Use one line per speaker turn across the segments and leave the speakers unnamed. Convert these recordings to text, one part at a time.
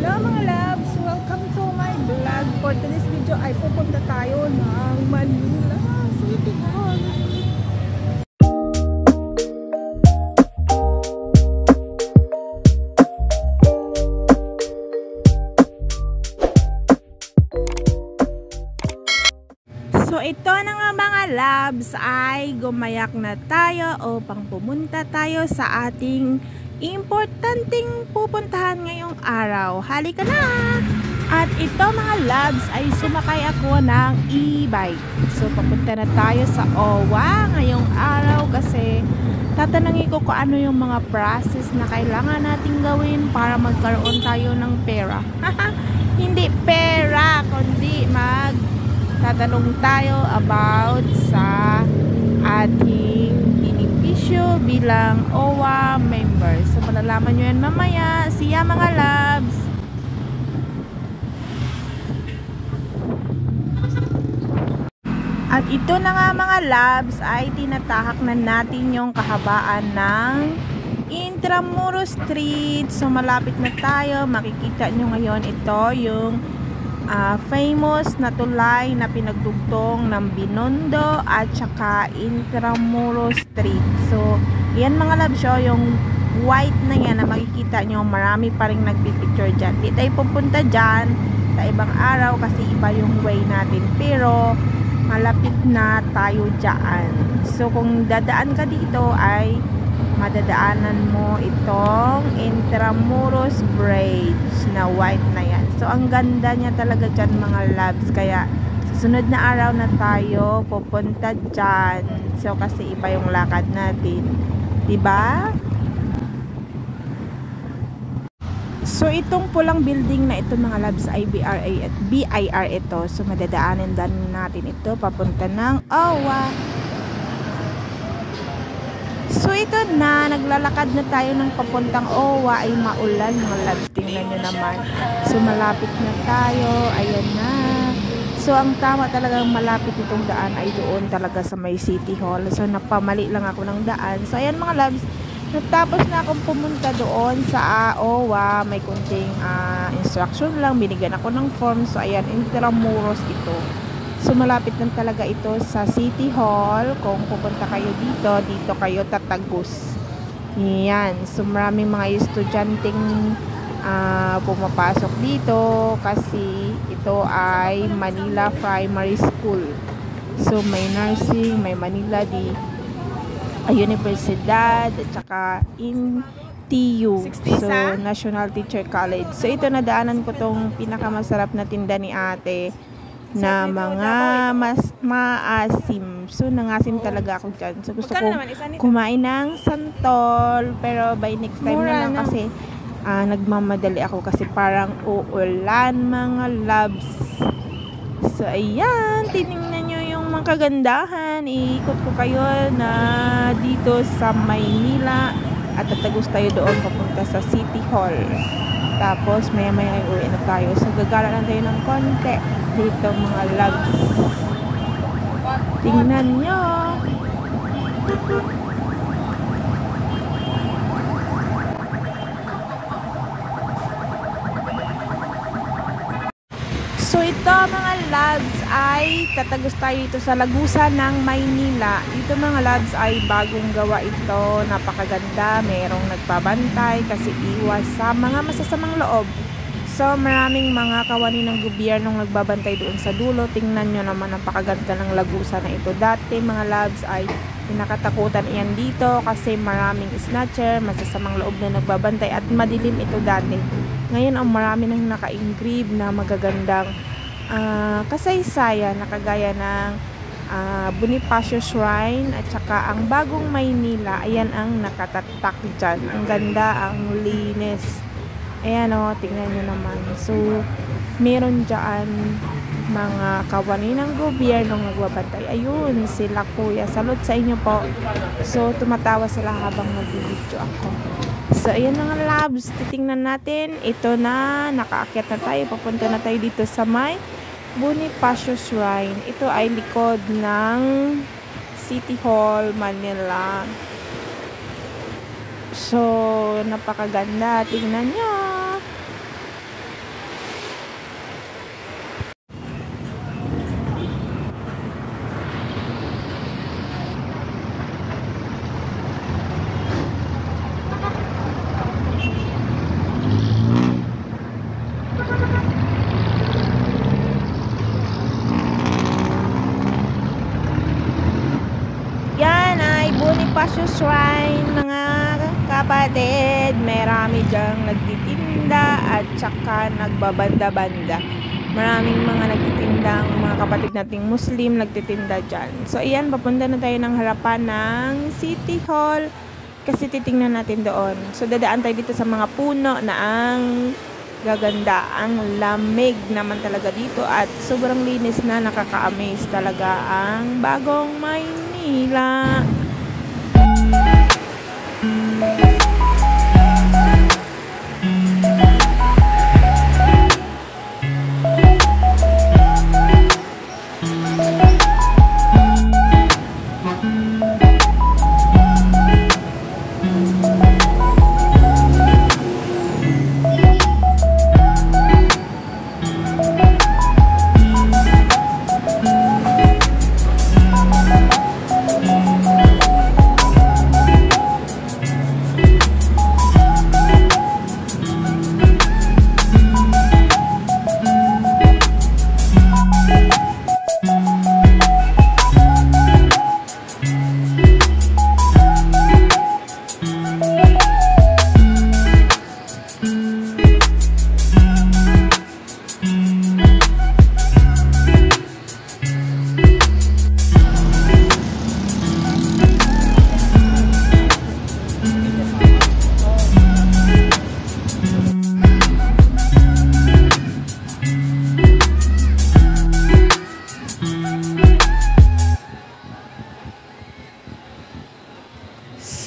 Hello mga loves! Welcome to my vlog. For today's video ay pupunta tayo ng Manila City Hall. So ito na nga mga loves ay gumayak na tayo upang pumunta tayo sa ating importanteng pupuntahan ngayong araw. Halika na! At ito mga loves ay sumakay ako ng e-bike. So papunta na tayo sa OWA ngayong araw kasi tatanungin ko kung ano yung mga process na kailangan nating gawin para magkaroon tayo ng pera. Hindi pera, kundi tatanong tayo about sa ating benepisyo bilang OWA member. So malalaman nyo yan mamaya. Siya mga loves. At ito na nga mga loves ay tinatahak na natin yung kahabaan ng Intramuros Street. So malapit na tayo. Makikita nyo ngayon ito yung famous na tulay na pinagdugtong ng Binondo at saka Intramuros Street. So yan mga loves, yung white na yan na makikita nyo, marami pa rin nagpipicture dyan. Di tayo pupunta dyan sa ibang araw kasi iba yung way natin, pero malapit na tayo dyan. So kung dadaan ka dito ay madadaanan mo itong Intramuros Bridge na white na yan. So ang ganda niya talaga dyan mga loves, kaya susunod na araw na tayo pupunta dyan. So kasi iba yung lakad natin, diba? So itong pulang building na ito mga loves ay BIR ito. So madadaanan din natin ito papunta ng OWA. So ito na, naglalakad na tayo ng papuntang OWA, ay maulan mga loves, tingnan nyo naman. So malapit na tayo, ayan na. So ang tama talagang malapit itong daan ay doon talaga sa may City Hall. So napamali lang ako ng daan. So ayan mga loves, natapos na akong pumunta doon sa OWA, may kunting instruction lang, binigyan ako ng form. So ayan, Intramuros ito. So malapit lang talaga ito sa City Hall. Kung pupunta kayo dito kayo tatagos. Yan. So maraming mga estudyanteng pumapasok dito kasi ito ay Manila Primary School. So may nursing, may Manila Universidad at saka NTU. So National Teacher College. So ito, nadaanan ko tong pinakamasarap na tinda ni ate na mga maasim. So nangasim talaga ako dyan. So gusto ko kumain ng santol, pero by next time na lang kasi nagmamadali ako kasi parang uulan mga loves. So ayan, tinignan nyo yung mga kagandahan. Iikot ko kayo na dito sa Maynila at tatagos tayo doon papunta sa City Hall. Tapos maya ay uwi na tayo. So gagala lang tayo ng konti dito mga loves. Tingnan nyo. So ito mga loves ay tatagos tayo ito sa Lagusan ng Maynila. Ito mga loves ay bagong gawa ito. Napakaganda. Merong nagpabantay kasi iwas sa mga masasamang loob. So maraming mga kawani ng gobyernong nagbabantay doon sa dulo. Tingnan nyo naman, napakaganda ng Lagusan na ito. Dati mga loves ay pinakatakutan iyan dito kasi maraming snatcher, masasamang loob na nagbabantay at madilim ito dati. Ngayon ang marami nang naka-engrave na magagandang kasaysayan na kagaya ng Bonifacio Shrine at saka ang bagong Maynila. Ayan ang nakatatak dyan. Ang ganda, ang linis. Ayan o, tingnan nyo naman. So meron dyan mga kawani ng gobyernong nagbabantay. Ayun, sila kuya. Salud sa inyo po. So tumatawa sila habang nag-video ako. So ayan mga loves, titingnan natin. Ito na, nakaakyat na tayo. Papunta na tayo dito sa may Bonifacio Shrine. Ito ay likod ng City Hall, Manila. So napakaganda, tingnan nyo. kapatid, marami dyang nagtitinda at saka nagbabanda-banda. Maraming mga nagtitindang mga kapatid nating Muslim nagtitinda dyan. So ayan, papunta na tayo ng harapan ng City Hall kasi titingnan natin doon. So dadaan tayo dito sa mga puno na ang gaganda. Ang lamig naman talaga dito at sobrang linis na, nakaka-amaze talaga ang bagong Maynila.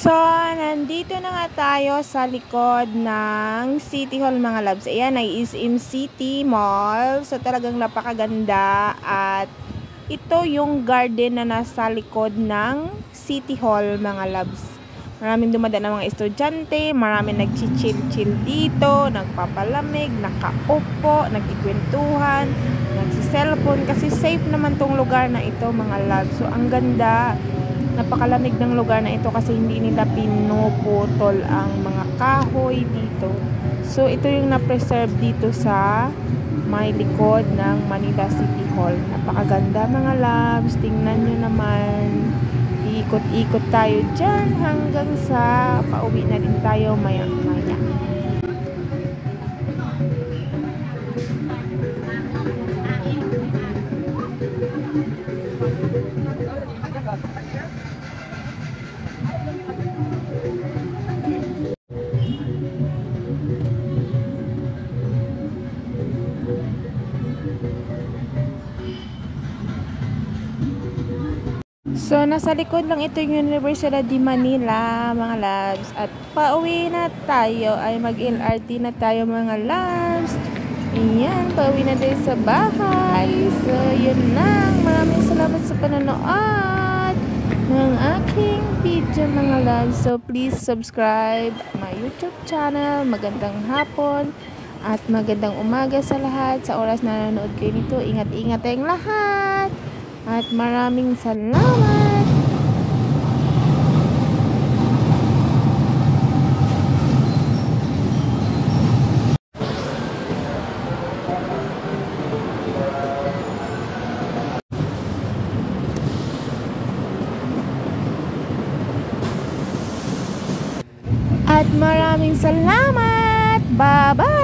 So, nandito na nga tayo sa likod ng City Hall mga loves. Ayan ay SM City Mall. So, talagang napakaganda at ito yung garden na nasa likod ng City Hall mga loves. Maraming dumadaan ng mga estudyante, maraming nagchichill-chill dito, nagpapalamig, nakaupo, nagkikwentuhan, nagsiselfone kasi safe naman tong lugar na ito mga loves. So, ang ganda. Napakalamig ng lugar na ito kasi hindi nila pinuputol ang mga kahoy dito. So, ito yung na-preserve dito sa may likod ng Manila City Hall. Napakaganda mga loves. Tingnan nyo naman. Iikot-ikot tayo dyan hanggang sa pauwi na din tayo maya-maya. So, nasa likod lang ito yung Universidad de Manila, mga loves. At pauwi na tayo, ay mag-LRT na tayo, mga loves. Ayan, pauwi na tayo sa bahay. So, yun lang. Maraming salamat sa panonood ng aking video, mga loves. So, please subscribe my YouTube channel. Magandang hapon at magandang umaga sa lahat. Sa oras na nanonood kayo nito, ingat-ingat tayong lahat. At maraming salamat! At maraming salamat! Bye-bye!